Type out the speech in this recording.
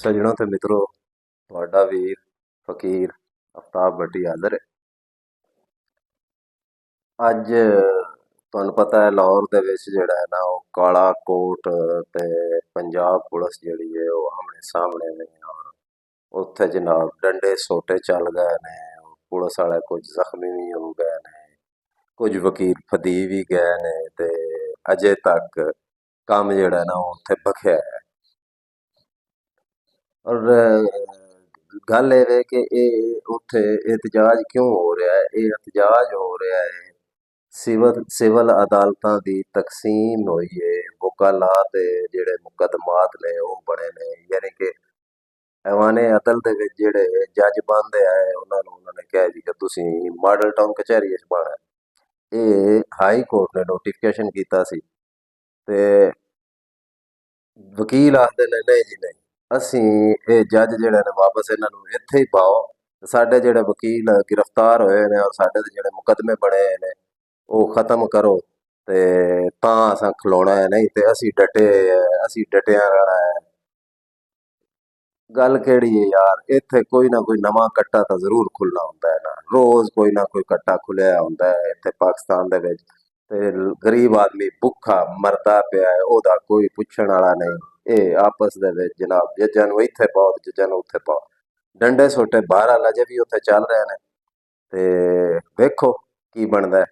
ਸੱਜਣੋ ਤੇ ਮਿੱਤਰੋ, ਤੁਹਾਡਾ ਵੀਰ ਫਕੀਰ ਆਫਤਾਬ ਭੱਟੀ ਹਾਜ਼ਰ ਹੈ। ਅੱਜ ਤੁਹਾਨੂੰ ਪਤਾ ਹੈ ਲਾਹੌਰ ਦੇ ਵਿੱਚ ਜਿਹੜਾ ਹੈ ਨਾ ਉਹ ਕਾਲਾ ਕੋਟ ਤੇ ਪੰਜਾਬ ਪੁਲਿਸ ਜਿਹੜੀ ਹੈ ਉਹ ਆਮਣੇ ਸਾਹਮਣੇ ਨੇ। ਔਰ ਉੱਥੇ ਜਨਾਬ ਡੰਡੇ ਸੋਟੇ ਚੱਲ ਗਏ ਨੇ, ਪੁਲਿਸ ਵਾਲੇ ਕੁਝ ਜ਼ਖਮੀ ਵੀ ਹੋ ਗਏ ਨੇ, ਕੁਝ ਵਕੀਲ ਫਦੀ ਵੀ ਗਏ ਨੇ ਤੇ ਅਜੇ ਤੱਕ ਕੰਮ ਜਿਹੜਾ ਨਾ ਉਹ ਉੱਥੇ ਬਖਿਆ ਹੈ। ਔਰ ਗੱਲ ਇਹ ਵੇ ਕਿ ਇਹ ਉੱਥੇ ਇਹਤਜਾਜ ਕਿਉਂ ਹੋ ਰਿਹਾ ਹੈ? ਇਹ ਇਹਤਜਾਜ ਹੋ ਰਿਹਾ ਹੈ ਸਿਵਲ ਅਦਾਲਤਾਂ ਦੀ ਤਕਸੀਮ ਹੋਈ ਹੈ, ਵਕਾਲਾ ਦੇ ਜਿਹੜੇ ਮੁਕੱਦਮਾਤ ਨੇ ਉਹ ਬਣੇ ਨੇ, ਯਾਨੀ ਕਿ ਐਵਾਨੇ ਅਦਲ ਦੇ ਵਿੱਚ ਜਿਹੜੇ ਜੱਜ ਬਣਦੇ ਆਏ ਉਹਨਾਂ ਨੇ ਕਿਹਾ ਜੀ ਕਿ ਤੁਸੀਂ ਮਾਡਲ ਟਾਊਨ ਕਚਹਿਰੀ 'ਚ ਪਾਉਣਾ। ਇਹ ਹਾਈ ਕੋਰਟ ਨੇ ਨੋਟੀਫਿਕੇਸ਼ਨ ਕੀਤਾ ਸੀ ਤੇ ਵਕੀਲ ਆਖਦੇ ਨੇ ਨਹੀਂ ਜੀ ਨਹੀਂ, ਅਸੀਂ ਇਹ ਜੱਜ ਜਿਹੜੇ ਨੇ ਵਾਪਸ ਇਹਨਾਂ ਨੂੰ ਇੱਥੇ ਹੀ ਪਾਓ। ਸਾਡੇ ਜਿਹੜੇ ਵਕੀਲ ਗ੍ਰਿਫਤਾਰ ਹੋਏ ਨੇ ਔਰ ਸਾਡੇ ਦੇ ਜਿਹੜੇ ਮੁਕੱਦਮੇ ਬਣੇ ਨੇ ਉਹ ਖਤਮ ਕਰੋ ਤੇ ਤਾਂ ਅਸਾਂ ਖਲੋਣਾ ਹੈ, ਨਹੀਂ ਤੇ ਅਸੀਂ ਡਟਿਆ ਰਹਿਣਾ ਹੈ। ਗੱਲ ਕਿਹੜੀ ਹੈ ਯਾਰ? ਇੱਥੇ ਕੋਈ ਨਾ ਕੋਈ ਨਵਾਂ ਕੱਟਾ ਤਾਂ ਜ਼ਰੂਰ ਖੁੱਲ੍ਹਣਾ ਹੁੰਦਾ ਹੈ ਨਾ, ਰੋਜ਼ ਕੋਈ ਨਾ ਕੋਈ ਕੱਟਾ ਖੁੱਲਿਆ ਹੁੰਦਾ ਹੈ ਇੱਥੇ ਪਾਕਿਸਤਾਨ ਦੇ ਵਿੱਚ। ਤੇ ਗਰੀਬ ਆਦਮੀ ਭੁੱਖਾ ਮਰਦਾ ਪਿਆ ਹੈ, ਉਹਦਾ ਕੋਈ ਪੁੱਛਣ ਵਾਲਾ ਨਹੀਂ। ਇਹ ਆਪਸ ਦੇ ਵਿੱਚ ਜਨਾਬ ਜੱਜਾਂ ਨੂੰ ਇੱਥੇ ਪਾਓ ਜੱਜਾਂ ਨੂੰ ਉੱਥੇ ਪਾਓ, ਡੰਡੇ ਸੋਟੇ ਬਾਹਰ ਅਜੇ ਵੀ ਉੱਥੇ ਚੱਲ ਰਹੇ ਨੇ ਤੇ ਵੇਖੋ ਕੀ ਬਣਦਾ ਹੈ।